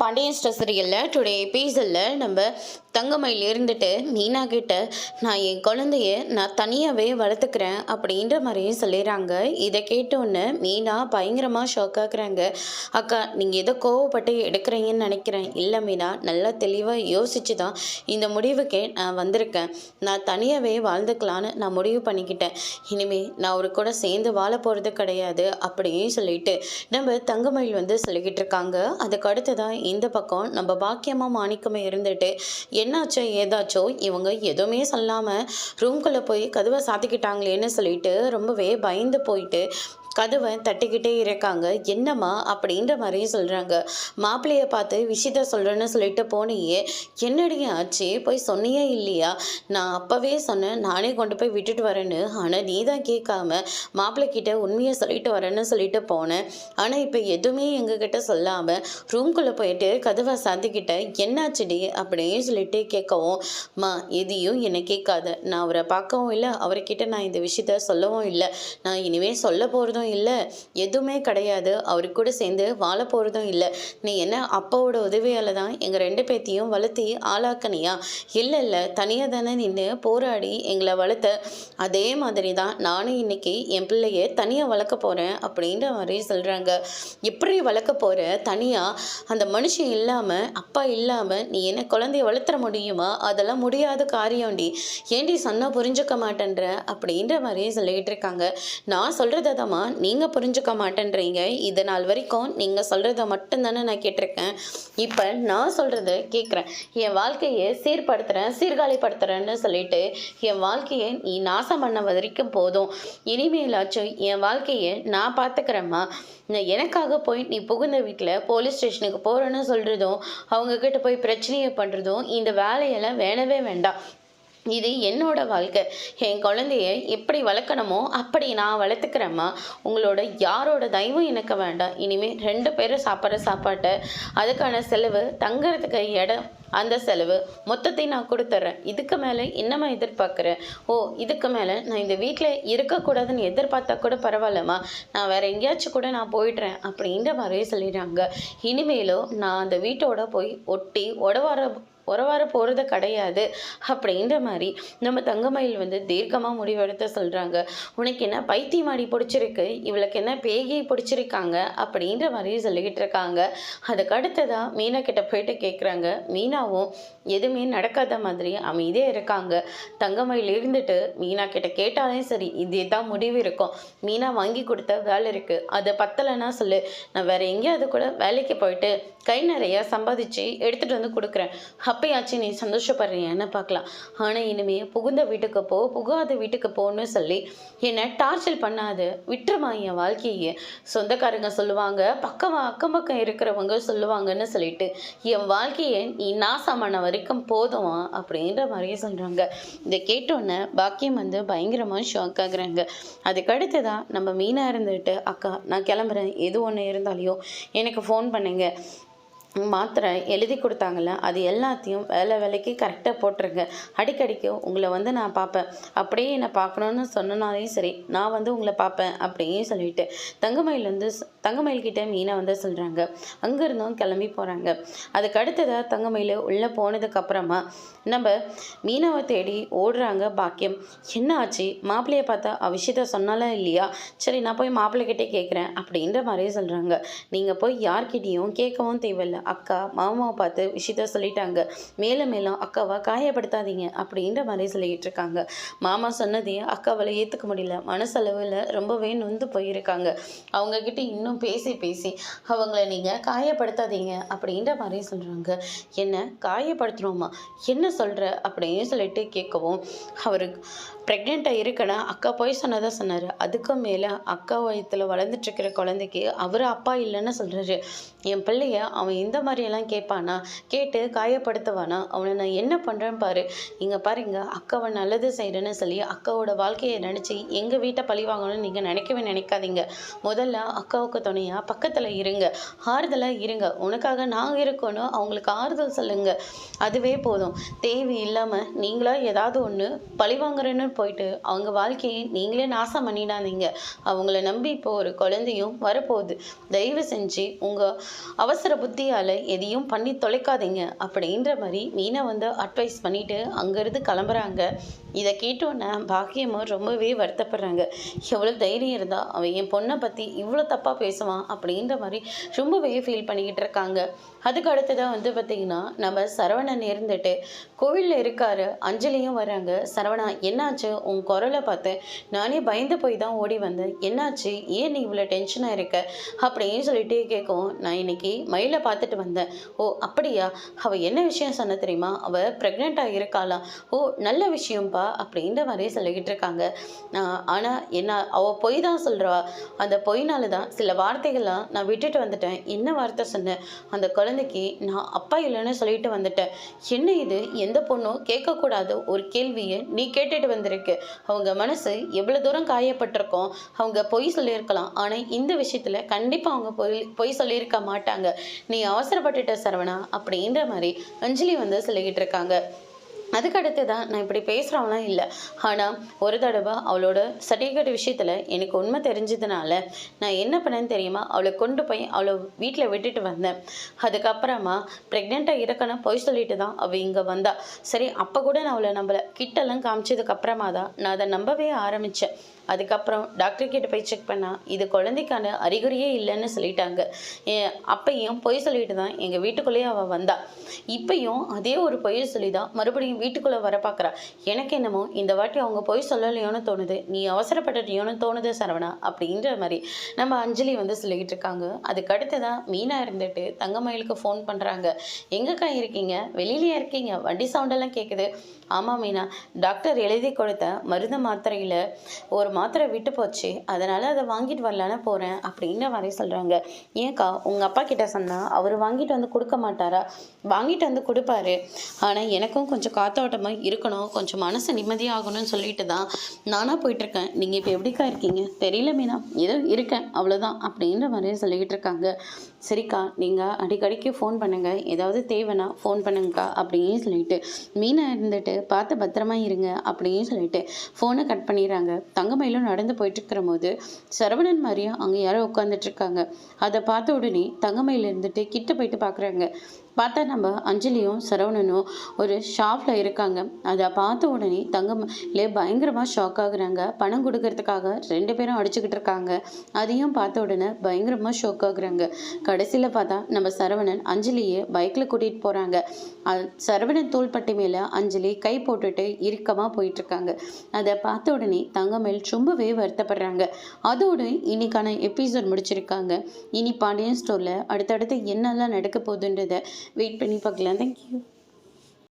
Pandian store சீரியலில் today எபிசோடில் நம்ம தங்கமயில் இருந்துட்டு மீனா கிட்ட நான் என் குழந்தைய நான் தனியாகவே வளர்த்துக்கிறேன் அப்படின்ற மாதிரியும் சொல்லிடுறாங்க. இதை கேட்டோன்னு மீனா பயங்கரமாக ஷாக் ஆகுறாங்க. அக்கா நீங்கள் எதோ கோவப்பட்டு எடுக்கிறீங்கன்னு நினைக்கிறேன். இல்லை மீனா, நல்லா தெளிவாக யோசிச்சு தான் இந்த முடிவுக்கே நான் வந்திருக்கேன். நான் தனியாகவே வாழ்ந்துக்கலான்னு நான் முடிவு பண்ணிக்கிட்டேன். இனிமேல் நான் அவரு கூட சேர்ந்து வாழ போகிறது கிடையாது அப்படின்னு சொல்லிட்டு நம்ம தங்கமயில் சொல்லிக்கிட்டு இருக்காங்க. அதுக்கு அடுத்து தான் இந்த பக்கம் நம்ம பாக்கியமா மாணிக்கமே இருந்துட்டு என்னாச்சோ ஏதாச்சோ இவங்க எதுவுமே சொல்லாமல் ரூம்குள்ளே போய் கதவை சாத்திக்கிட்டாங்களேன்னு சொல்லிட்டு ரொம்பவே பயந்து போயிட்டு கதவை தட்டிக்கிட்டே இருக்காங்க. என்னம்மா அப்படின்ற மாதிரியும் சொல்கிறாங்க. மாப்பிள்ளையை பார்த்து விஷயத்த சொல்கிறேன்னு சொல்லிட்டு போனியே, என்னடி ஆச்சு, போய் சொன்னியே இல்லையா? நான் அப்போவே சொன்னேன் நானே கொண்டு போய் விட்டுட்டு வரேன்னு. ஆனால் நீ தான் கேட்காம மாப்பிள்ளைக்கிட்ட உண்மையை சொல்லிட்டு வரேன்னு சொல்லிட்டு போனேன். ஆனால் இப்போ எதுவுமே எங்ககிட்ட சொல்லாமல் ரூம்குள்ளே போயிட்டு கதவை சாத்திக்கிட்ட, என்னாச்சுடி அப்படின்னு சொல்லிட்டு கேட்கவும், மா எதையும் என்னை கேட்காத. நான் அவரை பார்க்கவும் இல்லை, அவர்கிட்ட நான் இந்த விஷயத்த சொல்லவும் இல்லை. நான் இனிமேல் சொல்ல போகிறதும் இல்லை, எதுவுமே கிடையாது. அவரு கூட சேர்ந்து வாழ போகிறதும் இல்லை. நீ என்ன அப்பாவோட உதவியால் தான் எங்கள் ரெண்டு பேத்தையும் வளர்த்தி ஆளாக்கனியா? இல்லை இல்லை, தனியாக தானே நின்று போராடி எங்களை வளர்த்த. அதே மாதிரி தான் நானும் இன்னைக்கு என் பிள்ளைய தனியாக வளர்க்க போகிறேன் அப்படின்ற மாதிரி சொல்கிறாங்க. எப்படி வளர்க்க போகிற தனியாக? அந்த மனுஷன் இல்லாமல், அப்பா இல்லாமல் நீ என்ன குழந்தைய வளர்த்துற முடியுமா? அதெல்லாம் முடியாத காரியம்டி. ஏண்டி சொன்னால் புரிஞ்சுக்க மாட்டேன்ற அப்படின்ற மாதிரி சொல்லிகிட்டு இருக்காங்க. நான் சொல்கிறத தாம்மா நீங்கள் புரிஞ்சுக்க மாட்டேன்றீங்க. இது நாள் வரைக்கும் நீங்கள் சொல்கிறத மட்டும்தானே நான் கேட்டிருக்கேன். இப்போ நான் சொல்கிறத கேட்குறேன். என் வாழ்க்கையை சீர்படுத்துகிறேன், சீர்காழிப்படுத்துகிறேன்னு சொல்லிட்டு என் வாழ்க்கையை நீ நாசம் பண்ண வரைக்கும் போதும். இனிமேலாச்சும் என் வாழ்க்கையை நான் பார்த்துக்கிறேம்மா. எனக்காக போய் நீ புகுந்த வீட்டில் போலீஸ் ஸ்டேஷனுக்கு போகிறேன்னு சொல்கிறதும், அவங்கக்கிட்ட போய் பிரச்சனையை பண்ணுறதும், இந்த வேலையெல்லாம் வேணவே வேண்டாம். இது என்னோட வாழ்க்கை. என் குழந்தைய எப்படி வளர்க்கணுமோ அப்படி நான் வளர்த்துக்கிறேம்மா. உங்களோட யாரோட தயவும் எனக்கு வேண்டாம். இனிமேல் 2 பேரும் சாப்பிட்ற சாப்பாட்டை, அதுக்கான செலவு, தங்குறதுக்கு இடம், அந்த செலவு மொத்தத்தையும் நான் கொடுத்துட்றேன். இதுக்கு மேலே என்னம்மா எதிர்பார்க்குறேன்? ஓ, இதுக்கு மேலே நான் இந்த வீட்டில் இருக்கக்கூடாதுன்னு எதிர்பார்த்தா கூட பரவாயில்லம்மா, நான் வேறு எங்கேயாச்சும் கூட நான் போயிடுறேன் அப்படின்ற மாதிரியே சொல்லிடுறாங்க. இனிமேலும் நான் அந்த வீட்டோட போய் ஒட்டி உறவார போகிறது கிடையாது அப்படின்ற மாதிரி நம்ம தங்கமயில் தீர்க்கமாக முடிவெடுத்து சொல்கிறாங்க. உனக்கு என்ன பைத்தியமாடி பிடிச்சிருக்கு, இவளுக்கு என்ன பேகி பிடிச்சிருக்காங்க அப்படின்ற மாதிரி சொல்லிக்கிட்டு இருக்காங்க. அதுக்கு அடுத்ததாக மீனா கிட்ட போயிட்டு கேட்குறாங்க. மீனாவும் எதுவுமே நடக்காத மாதிரி அமைதியாக இருக்காங்க. தங்கமயில் இருந்துட்டு மீனா கிட்ட கேட்டாலே சரி, இதே தான் முடிவு இருக்கும். மீனா வாங்கி கொடுத்த வேலை இருக்குது, அதை பத்தலைன்னா சொல்லு, நான் வேறு எங்கேயாவது கூட வேலைக்கு போயிட்டு கை நிறைய சம்பாதிச்சு எடுத்துகிட்டு கொடுக்குறேன். அப்பயாச்சும் நீ சந்தோஷப்படுறியான்னு பார்க்கலாம். ஆனால் இனிமேல் புகுந்த வீட்டுக்கு போ, புகாத வீட்டுக்கு போன்னு சொல்லி என்னை டார்ச்சர் பண்ணாது, விட்டுருமா என் வாழ்க்கையே. சொந்தக்காரங்க சொல்லுவாங்க, அக்கம் பக்கம் இருக்கிறவங்க சொல்லுவாங்கன்னு சொல்லிட்டு என் வாழ்க்கையை நீ நாசமான வரைக்கும் போதுமா அப்படின்ற மாதிரியே சொல்கிறாங்க. இதை கேட்டோன்னே பாக்கியம் பயங்கரமாக ஷாக் ஆகுறாங்க. அதுக்கடுத்து தான் நம்ம மீனா இருந்துட்டு, அக்கா நான் கிளம்புறேன், எது ஒன்று இருந்தாலையும் எனக்கு ஃபோன் பண்ணுங்க, மாத்திரை எழுதி கொடுத்தாங்கல்ல அது எல்லாத்தையும் வேலைக்கு கரெக்டாக போட்டுருங்க. அடிக்கடிக்கு உங்களை நான் பார்ப்பேன். அப்படியே என்னை பார்க்கணுன்னு சொன்னாலே சரி, நான் உங்களை பார்ப்பேன் அப்படின்னு சொல்லிட்டு தங்கமயில்கிட்ட மீனை சொல்கிறாங்க. அங்கேருந்தும் கிளம்பி போகிறாங்க. அதுக்கு அடுத்ததாக தங்கமயில் உள்ளே போனதுக்கப்புறமா நம்ம மீனாவை தேடி ஓடுறாங்க பாக்கியம். என்ன ஆச்சு, மாப்பிள்ளையை பார்த்தா விஷயத்த சொன்னாலும் இல்லையா? சரி, நான் போய் மாப்பிள்ளைகிட்டே கேட்குறேன் அப்படின்ற மாதிரியே சொல்கிறாங்க. நீங்கள் போய் யார்கிட்டையும் கேட்கவும் தேவையில்லை. அக்கா மாமாவை பார்த்து விஷயத்த சொல்லிட்டாங்க. மேலும் அக்காவை காயப்படுத்தாதீங்க அப்படின்ற மாதிரி சொல்லிக்கிட்டு இருக்காங்க. மாமா சொன்னதையும் அக்காவால் ஏற்றுக்க முடியல, மனசளவில் ரொம்பவே நொந்து போயிருக்காங்க. அவங்கக்கிட்ட இன்னும் பேசி அவங்கள நீங்கள் காயப்படுத்தாதீங்க அப்படின்ற மாதிரி சொல்கிறாங்க. என்ன காயப்படுத்துகிறோமா, என்ன சொல்கிற அப்படின்னு சொல்லிட்டு கேட்கவும், அவருக்கு ப்ரெக்னெண்ட்டாக இருக்கனா அக்கா போய் சொன்னதான் சொன்னார். அதுக்கும் மேலே அக்கா வயத்தில் வளர்ந்துட்டுருக்கிற குழந்தைக்கு அவர் அப்பா இல்லைன்னு சொல்கிறாரு. என் பிள்ளைய அவன் இந்த மாதிரியெல்லாம் கேட்பானா, கேட்டு காயப்படுத்துவானா? அவனை நான் என்ன பண்ணுறேன்னு பாரு. இங்கே பாருங்க, அக்காவை நல்லது செய்கிறேன்னு சொல்லி அக்காவோட வாழ்க்கையை நினச்சி எங்கள் வீட்டை பழி வாங்கணும்னு நீங்கள் நினைக்கவே நினைக்காதீங்க. முதல்ல அக்காவுக்கு துணையாக பக்கத்தில் இருங்க, ஆறுதலாக இருங்க. உனக்காக நாங்கள் இருக்கணும், அவங்களுக்கு ஆறுதல் சொல்லுங்கள், அதுவே போதும். தேவையில்லாமல் நீங்களா ஏதாவது ஒன்று பழி வாங்குறேன்னு போயிட்டு அவங்க வாழ்க்கையை நீங்களே நாசம் பண்ணிடாதீங்க. அவங்கள நம்பி இப்போ ஒரு குழந்தையும் வரப்போகுது. தயவு செஞ்சு உங்கள் அவசர புத்தியால் குழந்தையால் எதையும் பண்ணி தொலைக்காதீங்க அப்படின்ற மாதிரி மீனா வந்து அட்வைஸ் பண்ணிட்டு அங்கேருந்து கிளம்புறாங்க. இதை கேட்டோன்னே பாக்கியமும் ரொம்பவே வருத்தப்படுறாங்க. எவ்வளோ தைரியம் இருந்தால் அவன் என் பொண்ணை பற்றி இவ்வளோ தப்பாக பேசுவான் அப்படின்ற மாதிரி ரொம்பவே ஃபீல் பண்ணிக்கிட்டு இருக்காங்க. அதுக்கு அடுத்ததாக வந்து பார்த்திங்கன்னா நம்ம சரவணன் இருந்துட்டு கோவிலில் இருக்காரு. அஞ்சலியும் வராங்க. சரவணா என்னாச்சு, உன் குரலை பார்த்தேன், நானே பயந்து போய் தான் ஓடி வந்தேன், என்னாச்சு, ஏன் நீ இவ்வளோ டென்ஷனாக இருக்க அப்படின்னு சொல்லிட்டு கேட்கவும், நான் இன்னைக்கு மயிலை பார்த்துட்டு வந்தேன். ஓ அப்படியா, அவள் என்ன விஷயம் சொன்ன தெரியுமா, அவள் ப்ரெக்னெண்ட்டாக இருக்காளாம். ஓ நல்ல விஷயம்ப்பா அப்படின்ற மாதிரி சொல்லிக்கிட்டு இருக்காங்க. ஆனால் என்ன, அவள் பொய் தான் சொல்கிறா, அந்த பொய்னால தான் சில வார்த்தைகள்லாம் நான் விட்டுட்டு வந்துட்டேன். என்ன வார்த்தை சொன்னேன், அந்த குழந்தைக்கு நான் அப்பா இல்லைன்னு சொல்லிட்டு வந்துட்டேன். என்ன இது, எந்த பொண்ணும் கேட்கக்கூடாத ஒரு கேள்வியை நீ கேட்டுட்டு வந்திருக்கு. அவங்க மனசு எவ்வளோ தூரம் காயப்பட்டிருக்கோம். அவங்க பொய் சொல்லியிருக்கலாம், ஆனால் இந்த விஷயத்தில் கண்டிப்பாக அவங்க பொய் சொல்லியிருக்க மாட்டாங்க. நீ அவசரப்பட்டுட்ட சரவணா அப்படின்ற மாதிரி அஞ்சலி வந்து சொல்லிக்கிட்டு இருக்காங்க. அதுக்கடுத்து தான் நான் இப்படி பேசுகிறவங்களாம் இல்லை. ஆனால் ஒரு தடவை அவளோட சர்டிஃபிகேட் விஷயத்தில் எனக்கு உண்மை தெரிஞ்சதுனால நான் என்ன பண்ணேன்னு தெரியுமா, அவளை கொண்டு போய் அவளை வீட்டில் விட்டுட்டு வந்தேன். அதுக்கப்புறமா ப்ரெக்னெண்ட்டாக இருக்கணும் பொய் சொல்லிட்டு தான் அவள் இங்கே வந்தா. சரி, அப்போ கூட நான் அவளை நம்பலை. கிட்டெல்லாம் காமிச்சதுக்கப்புறமா தான் நான் அதை நம்பவே ஆரம்பித்தேன். அதுக்கப்புறம் டாக்டர்கிட்ட போய் செக் பண்ணால் இது குழந்தைக்கான அறிகுறியே இல்லைன்னு சொல்லிட்டாங்க. அப்பையும் பொய் சொல்லிட்டு தான் எங்கள் வீட்டுக்குள்ளேயே அவள் வந்தா. இப்பையும் அதே ஒரு பொய் சொல்லி தான் மறுபடியும் வீட்டுக்குள்ளே வர பார்க்குறா. எனக்கு என்னமோ இந்த வாட்டி அவங்க பொய் சொல்லலையோன்னு தோணுது, நீ அவசரப்பட்டுட்டியோன்னு தோணுது சரவணா அப்படின்ற மாதிரி நம்ம அஞ்சலி வந்து சொல்லிக்கிட்டு இருக்காங்க. அதுக்கு அடுத்து தான் மீனா இருந்துட்டு தங்கமயிலுக்கு ஃபோன் பண்ணுறாங்க. எங்கக்கா இருக்கீங்க, வெளியிலேயே இருக்கீங்க, வண்டி சவுண்டெல்லாம் கேட்குது. ஆமாம் மீனா, டாக்டர் எழுதி கொடுத்த மருந்து மாத்திரையில் ஒரு மாத்திரை விட்டு போச்சு, அதனால் அதை வாங்கிட்டு வரலான்னு போகிறேன் அப்படின்ற மாதிரி சொல்கிறாங்க. ஏன்க்கா, உங்கள் அப்பா கிட்ட சொன்னால் அவர் வாங்கிட்டு வந்து கொடுக்க மாட்டாரா? வாங்கிட்டு வந்து கொடுப்பாரு, ஆனால் எனக்கும் கொஞ்சம் காத்தோட்டமாக இருக்கணும், கொஞ்சம் மனசு நிம்மதியாகணும்னு சொல்லிட்டு தான் நானாக போயிட்டுருக்கேன். நீங்கள் இப்போ எப்படிக்கா இருக்கீங்க? தெரியல மீனா, ஏதோ இருக்கேன் அவ்வளோதான் அப்படின்ற மாதிரி சொல்லிக்கிட்டு இருக்காங்க. சரிக்கா, நீங்கள் அடிக்கடிக்கு ஃபோன் பண்ணுங்கள், ஏதாவது தேவைன்னா ஃபோன் பண்ணுங்கக்கா அப்படின்னு சொல்லிட்டு மீனா இருந்துட்டு பார்த்து பத்திரமா இருங்க அப்படின்னு சொல்லிட்டு ஃபோனை கட் பண்ணிடுறாங்க. தங்கமயிலும் நடந்து போயிட்டுருக்கிற போது சரவணன் மாதிரியும் அங்கே யாரோ உட்காந்துட்ருக்காங்க. அதை பார்த்த உடனே தங்கமயில் இருந்துட்டு கிட்ட போயிட்டு பார்க்குறாங்க. பார்த்தா நம்ம அஞ்சலியும் சரவணனும் ஒரு ஷாப்பில் இருக்காங்க. அதை பார்த்த உடனே தங்கமயிலே பயங்கரமாக ஷாக் ஆகுறாங்க. பணம் கொடுக்கறதுக்காக 2 பேரும் அடிச்சுக்கிட்டு இருக்காங்க. அதையும் பார்த்த உடனே பயங்கரமாக ஷாக் ஆகுறாங்க. கடைசியில் பார்த்தா நம்ம சரவணன் அஞ்சலியை பைக்கில் கூட்டிகிட்டு போகிறாங்க. சரவணன் தோள்பட்டி மேலே அஞ்சலி கை போட்டுட்டு இறுக்கமாக போயிட்டுருக்காங்க. அதை பார்த்த உடனே தங்கமயில் ரொம்பவே வருத்தப்படுறாங்க. அதோடு இன்னைக்கான எபிசோட் முடிச்சிருக்காங்க. இனி பாண்டியன் ஸ்டோரில் அடுத்தடுத்து என்னெல்லாம் நடக்க போகுதுன்றதை வெயிட் பண்ணி பார்க்கலாம். தேங்க்யூ.